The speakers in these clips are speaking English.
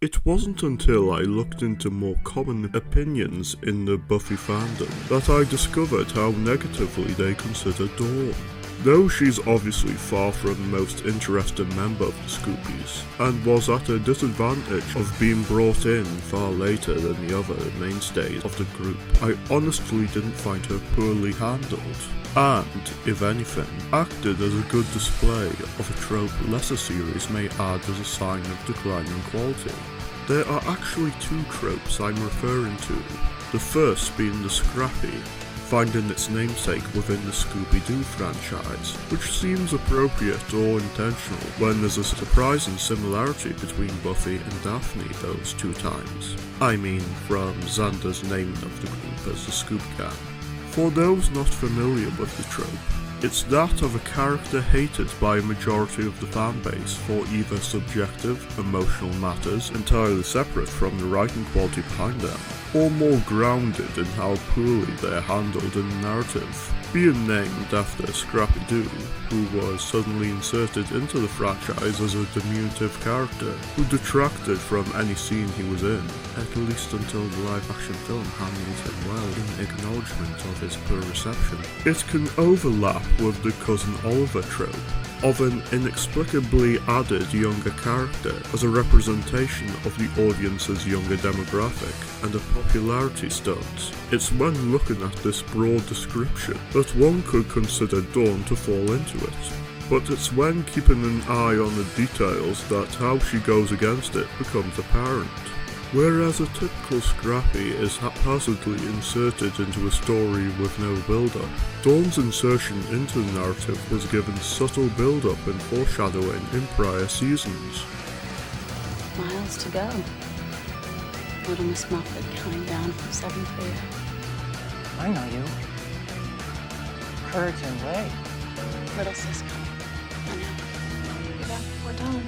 It wasn't until I looked into more common opinions in the Buffy fandom that I discovered how negatively they consider Dawn. Though she's obviously far from the most interesting member of the Scoobies, and was at a disadvantage of being brought in far later than the other mainstays of the group, I honestly didn't find her poorly handled, and, if anything, acted as a good display of a trope lesser series may add as a sign of declining quality. There are actually two tropes I'm referring to, the first being the scrappy, finding its namesake within the Scooby-Doo franchise, which seems appropriate or intentional when there's a surprising similarity between Buffy and Daphne those two times. I mean, from Xander's naming of the group as the Scoob Gang. For those not familiar with the trope, it's that of a character hated by a majority of the fanbase for either subjective, emotional matters entirely separate from the writing quality behind them, or more grounded in how poorly they're handled in the narrative, being named after Scrappy-Doo, who was suddenly inserted into the franchise as a diminutive character who detracted from any scene he was in, at least until the live-action film handled him well in acknowledgement of his poor reception. It can overlap with the Cousin Oliver trope, of an inexplicably added younger character as a representation of the audience's younger demographic and a popularity stunt. It's when looking at this broad description that one could consider Dawn to fall into it. But it's when keeping an eye on the details that how she goes against it becomes apparent. Whereas a typical Scrappy is haphazardly inserted into a story with no build-up, Dawn's insertion into the narrative was given subtle build-up and foreshadowing in prior seasons. Miles to go. Little Miss Muffet counting down from 7th grade. I know you. Courage and Way. Little sis coming. I know. Be back before dawn.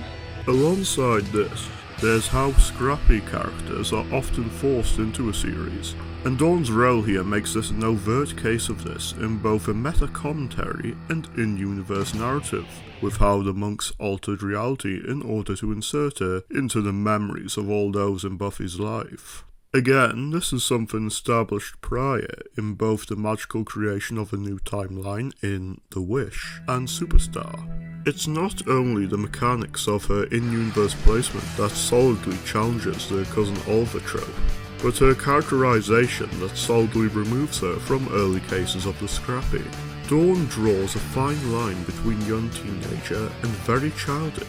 Alongside this, there's how scrappy characters are often forced into a series, and Dawn's role here makes this an overt case of this in both a meta-commentary and in-universe narrative, with how the monks altered reality in order to insert her into the memories of all those in Buffy's life. Again, this is something established prior in both the magical creation of a new timeline in The Wish and Superstar. It's not only the mechanics of her in-universe placement that solidly challenges the Cousin Oliver trope, but her characterization that solidly removes her from early cases of the Scrappy. Dawn draws a fine line between young teenager and very childish,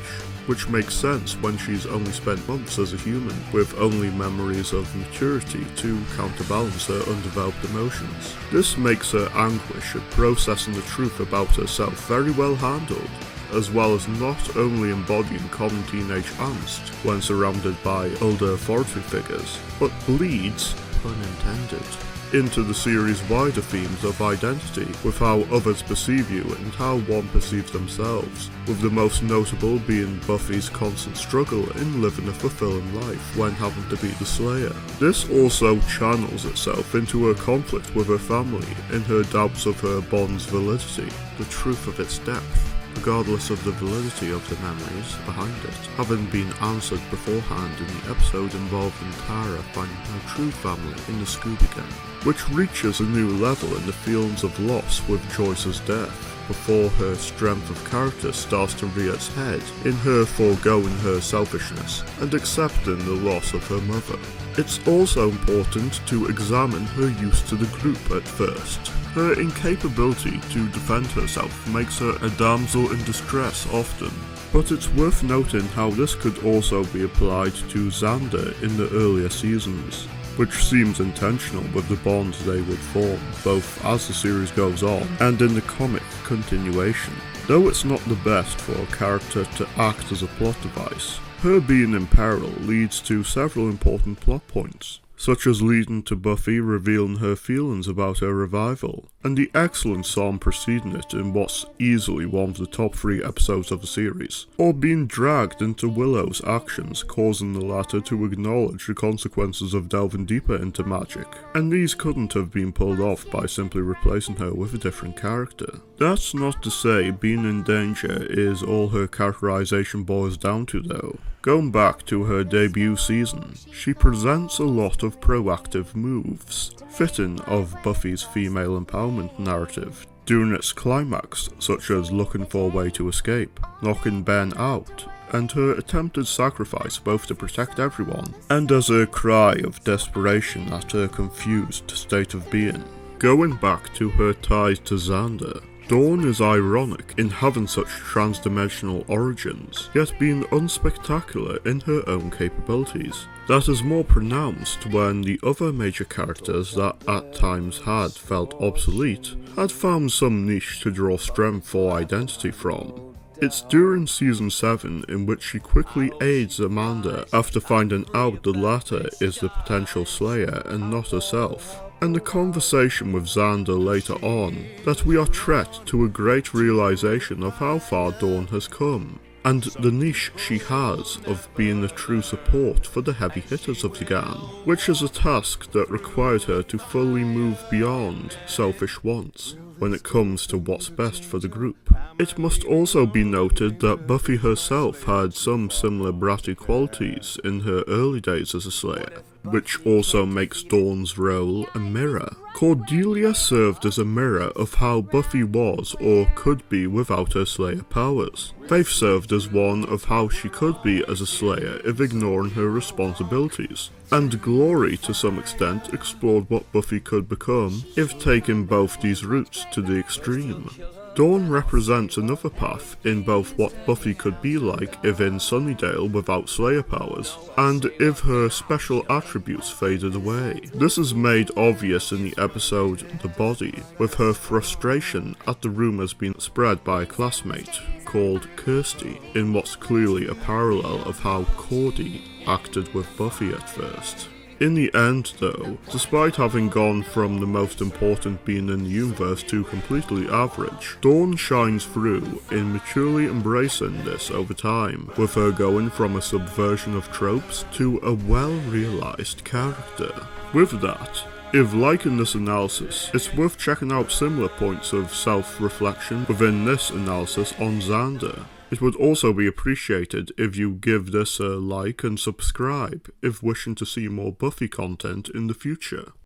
which makes sense when she's only spent months as a human, with only memories of maturity to counterbalance her undeveloped emotions. This makes her anguish at processing the truth about herself very well handled, as well as not only embodying common teenage angst when surrounded by older authority figures, but bleeds, pun intended, into the series' wider themes of identity, with how others perceive you and how one perceives themselves, with the most notable being Buffy's constant struggle in living a fulfilling life when having to be the Slayer. This also channels itself into her conflict with her family in her doubts of her bond's validity, the truth of its depth, regardless of the validity of the memories behind it, having been answered beforehand in the episode involving Tara finding her true family in the Scooby Gang, which reaches a new level in the feelings of loss with Joyce's death, before her strength of character starts to rear its head in her foregoing her selfishness and accepting the loss of her mother. It's also important to examine her use to the group at first. Her incapability to defend herself makes her a damsel in distress often, but it's worth noting how this could also be applied to Xander in the earlier seasons, which seems intentional with the bonds they would form, both as the series goes on and in the comic continuation. Though it's not the best for a character to act as a plot device, her being in peril leads to several important plot points, such as leading to Buffy revealing her feelings about her revival, and the excellent song preceding it in what's easily one of the top 3 episodes of the series, or being dragged into Willow's actions, causing the latter to acknowledge the consequences of delving deeper into magic, and these couldn't have been pulled off by simply replacing her with a different character. That's not to say being in danger is all her characterization boils down to though. Going back to her debut season, she presents a lot of proactive moves, fitting of Buffy's female empowerment narrative, during its climax, such as looking for a way to escape, knocking Ben out, and her attempted sacrifice both to protect everyone, and as a cry of desperation at her confused state of being. Going back to her ties to Xander, Dawn is ironic in having such trans-dimensional origins, yet being unspectacular in her own capabilities. That is more pronounced when the other major characters that at times had felt obsolete had found some niche to draw strength for identity from. It's during season 7 in which she quickly aids Amanda after finding out the latter is the potential Slayer and not herself, and the conversation with Xander later on that we are treated to a great realization of how far Dawn has come, and the niche she has of being the true support for the heavy hitters of the gang, which is a task that required her to fully move beyond selfish wants when it comes to what's best for the group. It must also be noted that Buffy herself had some similar bratty qualities in her early days as a Slayer, which also makes Dawn's role a mirror. Cordelia served as a mirror of how Buffy was or could be without her Slayer powers. Faith served as one of how she could be as a Slayer if ignoring her responsibilities. And Glory, to some extent, explored what Buffy could become if taking both these routes to the extreme. Dawn represents another path in both what Buffy could be like if in Sunnydale without Slayer powers, and if her special attributes faded away. This is made obvious in the episode The Body, with her frustration at the rumours being spread by a classmate called Kirsty, in what's clearly a parallel of how Cordy acted with Buffy at first. In the end though, despite having gone from the most important being in the universe to completely average, Dawn shines through in maturely embracing this over time, with her going from a subversion of tropes to a well-realised character. With that, if liking this analysis, it's worth checking out similar points of self-reflection within this analysis on Xander. It would also be appreciated if you give this a like and subscribe if wishing to see more Buffy content in the future.